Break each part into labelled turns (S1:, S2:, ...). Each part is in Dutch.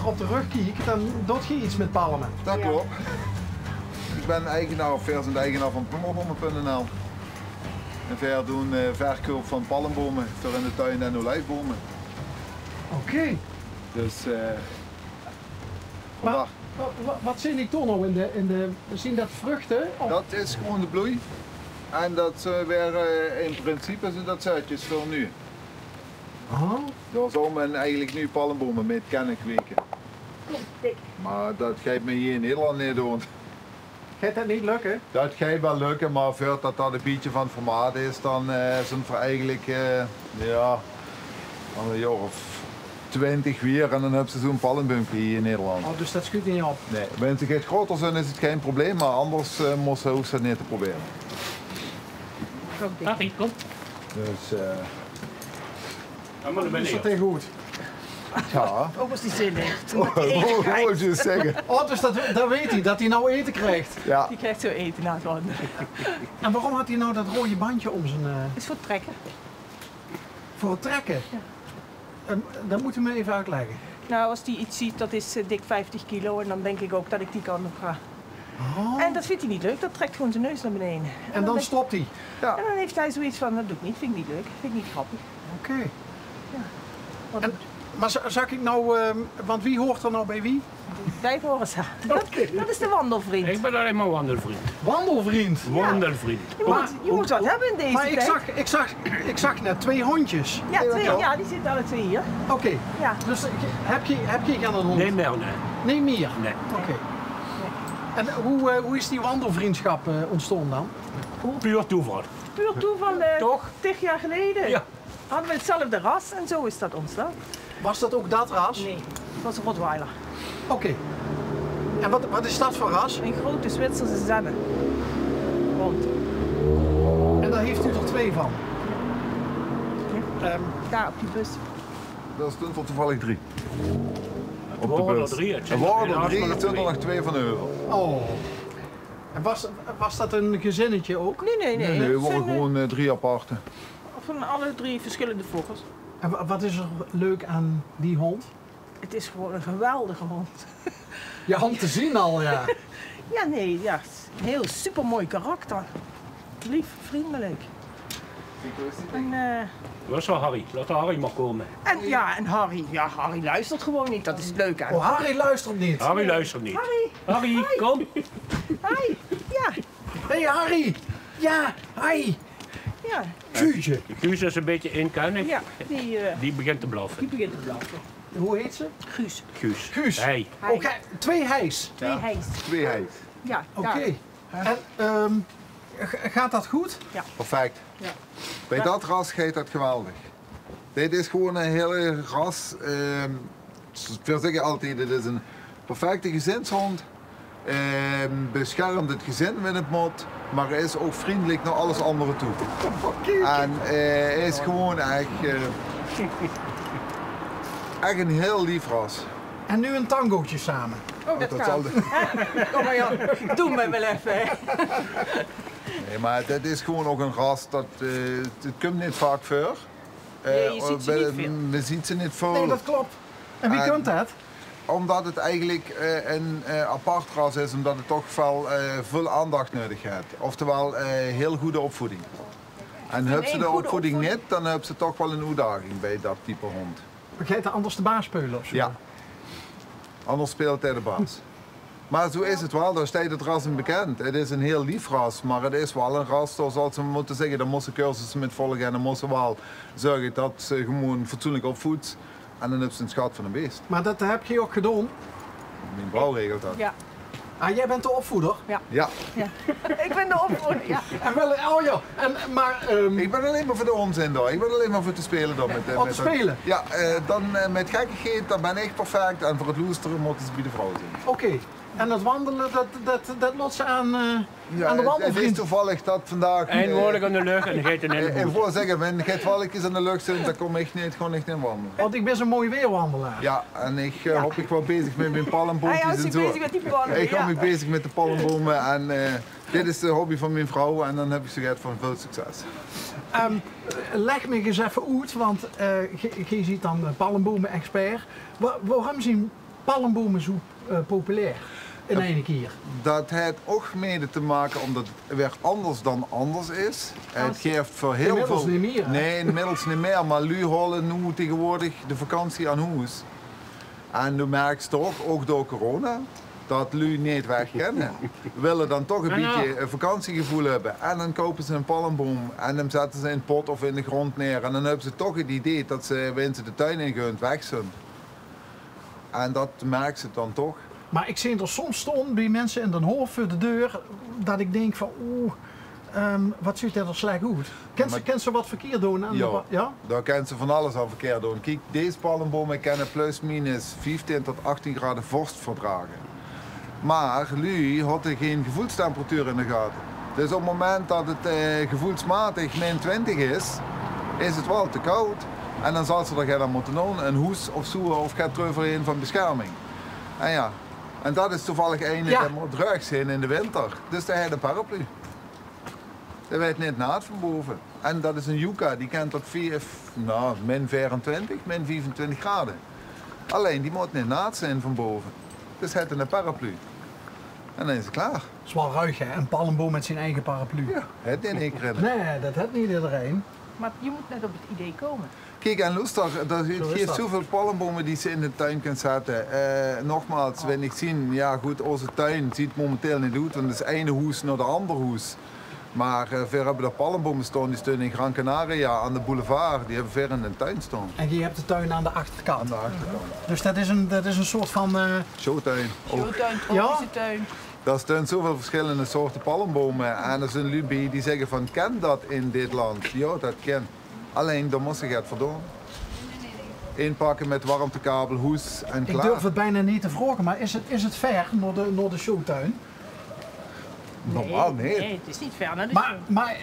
S1: achter op de rug kijk, dan doet je iets met palmen.
S2: Dat klopt. Ik ben eigenaar of eigenaar van Plommerbommen.nl. En verder doen verkoop van palmbomen voor in de tuin en olijfbomen.
S1: Oké.
S2: Dus
S1: Maar wat zie ik toch nog in de zien dat vruchten? Of?
S2: dat is gewoon de bloei. En dat weer in principe zijn dat zaadjes voor nu.
S1: Oh.
S2: Daar zou men eigenlijk nu palmbomen mee kunnen kweken. Maar dat gaat me hier in Nederland niet doen.
S1: Gaat dat niet lukken?
S2: Dat gaat wel lukken, maar voordat dat een beetje van formaat is, dan zijn we eigenlijk ja, al een jaar of 20 weer en dan heb ze zo'n palmboomje hier in Nederland.
S1: Oh, dus dat schuurt niet op?
S2: Nee, als ze het groter zijn is het geen probleem, maar anders hoeft ze het niet te proberen.
S3: Kom.
S2: Dus
S1: Is dat heel goed?
S2: ja,
S4: Ook als die zin heeft.
S2: wat wil je zeggen?
S1: Oh, dus dat weet hij, dat hij nou eten krijgt.
S2: Ja,
S4: Die krijgt zo eten na het wandelen.
S1: En waarom had hij nou dat rode bandje om zijn...
S4: Is voor het trekken.
S1: voor het trekken?
S4: Ja.
S1: Dat moet u me even uitleggen.
S4: Nou, als die iets ziet dat is dik 50 kilo en dan denk ik ook dat ik die kant op ga.
S1: Oh.
S4: En dat vindt hij niet leuk, dat trekt gewoon zijn neus naar beneden.
S1: En dan
S4: denk-
S1: stopt hij?
S2: ja.
S4: En dan heeft hij zoiets van, dat doe ik niet, vind ik niet leuk, vind ik niet grappig.
S1: Oké.
S4: Want
S1: En- Maar zag ik nou, want wie hoort er nou bij wie?
S4: wij horen ze. Dat is de wandelvriend.
S3: Ik ben alleen maar wandelvriend.
S1: Wandelvriend.
S3: Wandelvriend.
S4: Je moet wat hebben in deze
S1: Maar
S4: tijd.
S1: ik zag net 2 hondjes.
S4: Ja, ja, die zitten alle twee hier.
S1: Oké,
S4: Ja.
S1: dus heb je geen hond?
S3: Nee, meer nee.
S1: Nee, meer?
S3: Nee.
S1: Oké. En hoe is die wandelvriendschap ontstaan dan?
S3: Puur toeval.
S4: Puur toeval,
S3: Toch?
S4: 10 jaar geleden
S3: Ja.
S4: hadden we hetzelfde ras en zo is dat ontstaan.
S1: Was dat ook dat ras?
S4: Nee, het was een Rottweiler.
S1: Oké. En wat is dat voor ras?
S4: Een grote Zwitserse zenne. Rond.
S1: En daar heeft u er 2 van?
S4: Daar op die bus.
S2: Dat stond er toevallig 3. Op de
S3: waren er
S2: bus.
S3: 3, het
S2: Er
S3: zijn
S2: waren er
S3: helaas
S2: 3,
S3: maar
S2: het
S3: nog
S2: zijn er
S3: 2.
S2: nog 2 van euro.
S1: Oh. En was dat een gezinnetje ook?
S4: Nee.
S2: Nee, we
S4: Het
S2: waren
S4: zijn,
S2: gewoon 3 aparte.
S4: van alle 3 verschillende vogels.
S1: En wat is er leuk aan die hond?
S4: Het is gewoon een geweldige hond.
S1: Je hand te zien al, ja.
S4: Ja, nee, ja. Een heel supermooi karakter. Lief, vriendelijk. En,
S3: Dat is wel Harry. Laat Harry maar komen.
S4: en Harry. Ja, Harry luistert gewoon niet. Dat is het leuke aan.
S1: Oh, Harry luistert niet.
S3: Harry luistert niet.
S4: Harry,
S3: Harry, kom.
S4: hi. Ja,
S1: Hé, Harry! Ja, hi!
S4: ja,
S1: Guusje.
S3: Guus is een beetje inkennig.
S4: ja.
S3: Die begint te blaffen.
S4: Die begint te blaffen.
S1: Hoe heet ze?
S4: Guus.
S3: Guus.
S1: Guus.
S3: Hey.
S1: Oké, 2 hijs.
S4: 2 hijs.
S2: 2 heis.
S4: Ja,
S1: Oké. En gaat dat goed?
S2: Perfect.
S4: Ja.
S2: Bij dat ras gaat dat geweldig. Dit is gewoon een hele ras. We zeggen altijd, dit is een perfecte gezinshond. Beschermt het gezin met het mot, maar hij is ook vriendelijk naar alles andere toe. En hij is gewoon echt een heel lief ras.
S1: En nu een tangootje samen.
S4: Oh, dat
S2: Dat
S4: kan.
S2: zal
S4: Kom maar Jan, doe me wel even. Hè.
S2: Nee, maar dit is gewoon ook een ras dat het komt niet vaak voor.
S4: Nee, je ziet ze niet veel.
S2: We zien ze niet veel.
S1: Nee, dat klopt. En wie kunt dat?
S2: Omdat het eigenlijk een apart ras is, omdat het toch wel veel aandacht nodig heeft. Oftewel heel goede opvoeding. En heb ze de
S4: goede
S2: opvoeding
S4: opvoeding.
S2: niet, dan heb ze toch wel een uitdaging bij dat type hond.
S1: Vergeet anders de baas spelen of zo?
S2: Ja. Anders speelt hij de baas. Maar zo is het wel, daar staat het ras in bekend. Het is een heel lief ras, maar het is wel een ras, zoals ze moeten zeggen, daar moeten ze cursussen met volgen en dan moeten ze wel zorgen dat ze gewoon fatsoenlijk opvoedt. En dan hebben ze een schat van een beest.
S1: Maar dat heb je ook gedaan.
S2: Mijn vrouw regelt dat.
S4: Ja,
S1: Ah, jij bent de opvoeder.
S2: Ja.
S4: ja. Ik ben de opvoeder. Ja.
S1: En wel, oh ja, maar
S2: Ik ben alleen maar voor de onzin daar. Ik ben alleen maar voor te spelen dan. Met,
S1: te spelen?
S2: Ja, dan met gekkigheid, dan ben ik perfect. En voor het loesteren moeten ze bij de vrouw zijn.
S1: oké. En het wandelen, dat lot ze aan, aan de
S2: het is
S1: wandelvriend.
S2: toevallig dat vandaag...
S3: Eindwoordig aan de lucht en dan gaat hij in de
S2: Ik
S3: boot.
S2: wil zeggen, wenn het valkjes aan de lucht zijn, dan kom ik niet, gewoon echt in wandelen.
S1: Want ik ben zo'n mooi weerwandelaar.
S2: Ja, en ik hoop ik wel bezig met mijn
S4: Hij
S2: palmboompjes
S4: houdt
S2: en
S4: zich
S2: zo.
S4: bezig met die ballen.
S2: Ik hou me
S4: Ja.
S2: bezig met de palmbomen en dit is de hobby van mijn vrouw en dan heb ik zoiets van veel succes.
S1: Leg me eens even uit, want je ziet dan palmbomen-expert. Waarom zien palmbomen zo populair in één keer?
S2: Dat heeft ook mede te maken omdat het weer anders dan anders is. Het geeft voor heel
S1: Inmiddels
S2: veel...
S1: niet meer, hè?
S2: Nee, inmiddels niet meer. Maar lu holen nu tegenwoordig de vakantie aan huis. En nu merk je toch, ook door corona, dat lu niet weg kennen. Willen dan toch een beetje een vakantiegevoel hebben. En dan kopen ze een palmboom en dan zetten ze in een pot of in de grond neer. En dan hebben ze toch het idee dat ze, wanneer ze de tuin in gaan, weg zijn. En dat merkt ze dan toch.
S1: Maar ik zie er soms staan bij mensen in Den Hof voor de deur dat ik denk van wat ziet er slecht uit. Kent ze wat verkeerd doen? Aan
S2: Ja,
S1: ja?
S2: daar kan ze van alles aan verkeerd doen. Kijk, deze palmbomen kunnen plus minus 15 tot 18 graden vorst verdragen. Maar lu had er geen gevoelstemperatuur in de gaten. Dus op het moment dat het gevoelsmatig min 20 is het wel te koud. En dan zal ze er gaan moeten doen, een hoes of zo of gaat eroverheen van bescherming. En ja, en dat is toevallig een dat moet droog zijn in de winter. Dus daar heeft een paraplu. Dat weet niet naad van boven. En dat is een yucca, die kan tot min 24, min 25 graden. Alleen die moet niet naad zijn van boven. Dus het een paraplu. En dan is het klaar.
S1: Dat is wel ruig, hè? Een palmboom met zijn eigen paraplu.
S2: Ja, het in één keer.
S1: Nee, dat heeft niet iedereen.
S4: Maar je moet net op het idee komen.
S2: Kijk, en lustig, er
S1: is
S2: geeft
S1: dat.
S2: zoveel palmbomen die ze in de tuin kunnen zetten. Nogmaals, wenn ik zie, ja goed, onze tuin ziet momenteel niet uit, want het is ene hoes naar de andere hoes. Maar ver hebben er palmbomen staan, die staan in Gran Canaria aan de boulevard, die hebben ver in de tuin staan.
S1: En je hebt de tuin aan de achterkant.
S2: Aan de achterkant.
S1: Dus dat is een soort van...
S2: Showtuin. ook.
S4: Showtuin,
S1: Ja?
S4: tropische tuin.
S2: Daar staan zoveel verschillende soorten palmbomen en er zijn lubi die zeggen van, ken dat in dit land? Ja, dat ken. Alleen, daar moest je het voor doen. Inpakken met warmtekabel, hoes en
S1: Ik
S2: klaar.
S1: durf het bijna niet te vragen, maar is het ver naar de showtuin?
S2: Normaal niet.
S4: Nee, het is niet ver naar de
S1: Maar,
S4: show.
S1: maar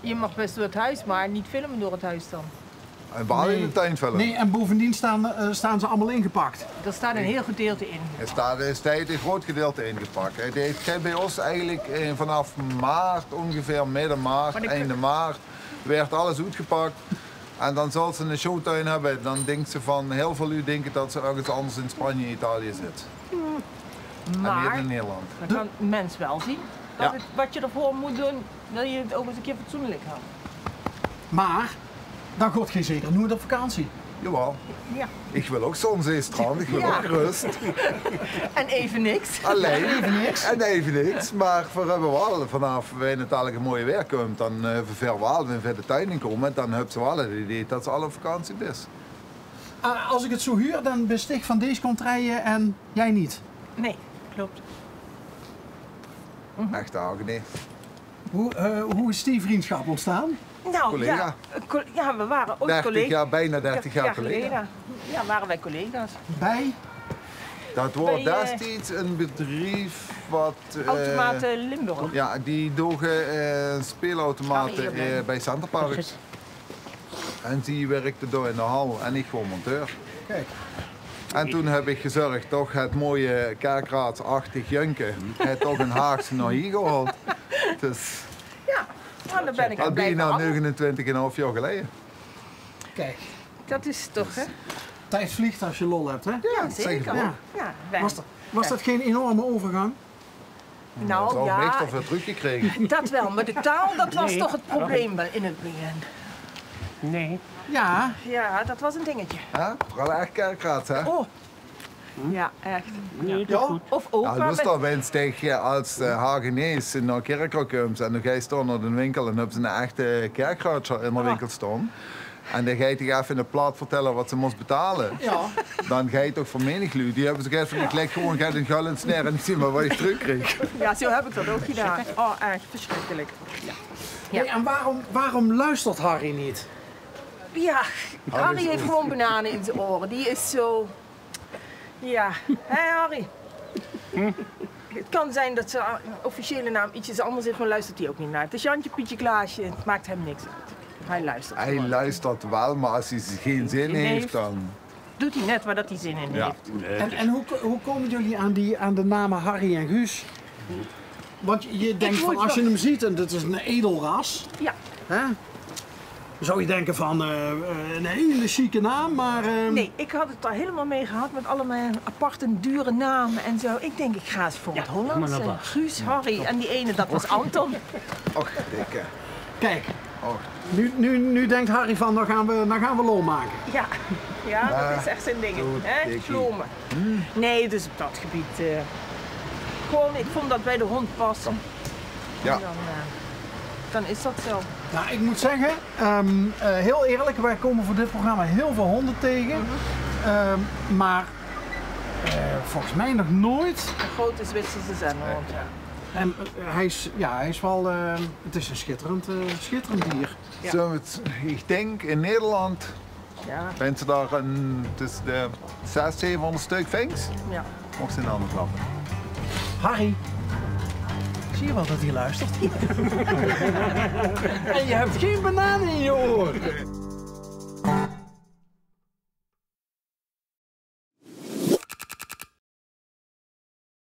S4: Je mag best door het huis, maar niet filmen door het huis dan.
S2: En waar in de tuin vullen.
S1: nee, en bovendien staan ze allemaal ingepakt.
S4: Er staat een heel gedeelte in.
S2: Er staat een groot gedeelte ingepakt. Het heeft bij ons eigenlijk vanaf maart, ongeveer midden maart,
S4: Maar
S2: einde maart, werd alles uitgepakt. En dan zal ze een showtuin hebben. Dan denkt ze van, heel veel u denken dat ze ergens anders in Spanje en Italië zit. En
S4: Maar
S2: niet in Nederland.
S4: dan kan een mens wel zien dat
S2: Ja.
S4: het, wat je ervoor moet doen, dat je het ook eens een keer fatsoenlijk houdt.
S1: Maar, dan gaat geen zeker nooit op vakantie.
S2: Jawel.
S4: Ja.
S2: Ik wil ook zonzeestrand, ik wil
S4: Ja.
S2: ook rust.
S4: En even niks.
S2: Alleen,
S1: Even niks.
S2: En even niks. Maar we hebben wel, vanaf wanneer het eigenlijk een mooie weer komt, dan we ver wel, we de tuin in komen, dan hebben ze wel het idee dat ze al op vakantie is.
S1: Als ik het zo huur, dan best ik van deze kant rijden en jij niet.
S4: Nee, klopt.
S2: Echt aangenaam.
S1: Hoe is die vriendschap ontstaan?
S4: Nou
S2: Collega.
S4: ja, ja, we waren ooit
S2: 30
S4: collega's.
S2: jaar, bijna 30 jaar geleden.
S4: Ja, waren wij collega's.
S1: Bij?
S2: Dat was
S4: Bij,
S2: destijds een bedrijf wat...
S4: Automaten Limburg.
S2: Ja, die dogen speelautomaten
S4: Harry erbij.
S2: bij Centerparks. En die werkte daar in de hal en ik gewoon monteur.
S1: Kijk.
S2: En toen heb ik gezorgd, toch het mooie kerkraadsachtig junken, het toch een Haagse naar hier gehaald. Dus
S4: Ja, nou, daar ben ik
S2: dat
S4: aan
S2: ben je
S4: blijven
S2: nou
S4: hangen.
S2: 29,5 jaar geleden.
S1: Kijk.
S4: Dat is toch, hè?
S1: Tijd vliegt als je lol hebt, hè?
S4: Ja,
S2: zeg
S4: zeker.
S2: maar.
S4: Ja, wij-
S1: Was dat geen enorme overgang?
S2: Het
S4: Nou
S2: is
S4: ja,
S2: meestal veel teruggekregen.
S4: dat wel. Maar de taal, dat was
S3: Nee.
S4: toch het probleem in het begin.
S3: Nee.
S1: Ja.
S4: Ja, dat was een dingetje.
S2: Ja, vooral echt kerkraad, hè?
S4: Oh. Ja, echt.
S3: Nee, dat is goed.
S4: Of ook
S2: Ja,
S4: maar
S2: dus
S4: met-
S2: dan wens je als Hagenees naar Kerkraad komt en dan ga je staan naar de winkel en hebben ze een echte kerkraad in de winkel staan. En dan ga je toch even in de plaat vertellen wat ze moest betalen.
S1: Ja.
S2: Dan ga je toch voor menig lui. Die hebben ze gezegd van ik leg gewoon gaat een gal en sneer en ik zie maar wat ik terugkreeg.
S4: Ja, zo heb ik dat ook gedaan. Oh, echt verschrikkelijk. Ja.
S1: Hey, en waarom luistert Harry niet?
S4: Ja, Harry
S2: is
S4: heeft
S2: goed.
S4: gewoon bananen in zijn oren. Die is zo... Ja, hé Harry. Het kan zijn dat zijn officiële naam ietsjes anders is, maar luistert hij ook niet naar. Het is Jantje, Pietje, Klaasje. Het maakt hem niks uit. Hij luistert
S2: Hij
S4: gewoon.
S2: luistert wel, maar als hij geen zin heeft dan...
S4: Doet hij net waar dat hij zin in
S2: Ja.
S4: heeft.
S1: En hoe komen jullie aan de namen Harry en Guus? Want je denkt van
S4: moet
S1: als je
S4: wel-
S1: hem ziet en dit is een edelras.
S4: Ja,
S1: Hè? zou je denken van een hele chique naam, maar...
S4: Nee, ik had het daar helemaal mee gehad met allemaal aparte dure namen en zo. Ik denk, ik ga eens voor het Hollands.
S3: maar dat
S4: Guus, Harry en die ene, dat was Anton.
S2: Och, dikke.
S1: Kijk,
S2: Och.
S1: nu denkt Harry van, dan gaan we lol maken.
S4: Ja, dat is echt zijn ding.
S2: Goed,
S4: Hè?
S2: dikkie.
S4: Vlomen. Nee, dus op dat gebied... gewoon, ik vond dat bij de hond passen.
S2: Ja.
S4: En dan is dat zo.
S1: Nou, ik moet zeggen, heel eerlijk, wij komen voor dit programma heel veel honden tegen. Maar volgens mij nog nooit.
S4: Een grote Zwitserse zenhond.
S1: En hij is wel, het is een schitterend dier.
S4: Ja.
S2: Zo, ik denk in Nederland
S4: Ja,
S2: zijn ze daar tussen de 600, 700 stuk vinks.
S4: ja.
S2: Mocht ze in de handen klappen.
S1: Harry, zie je wel dat hij luistert? En je hebt geen banaan in je oor.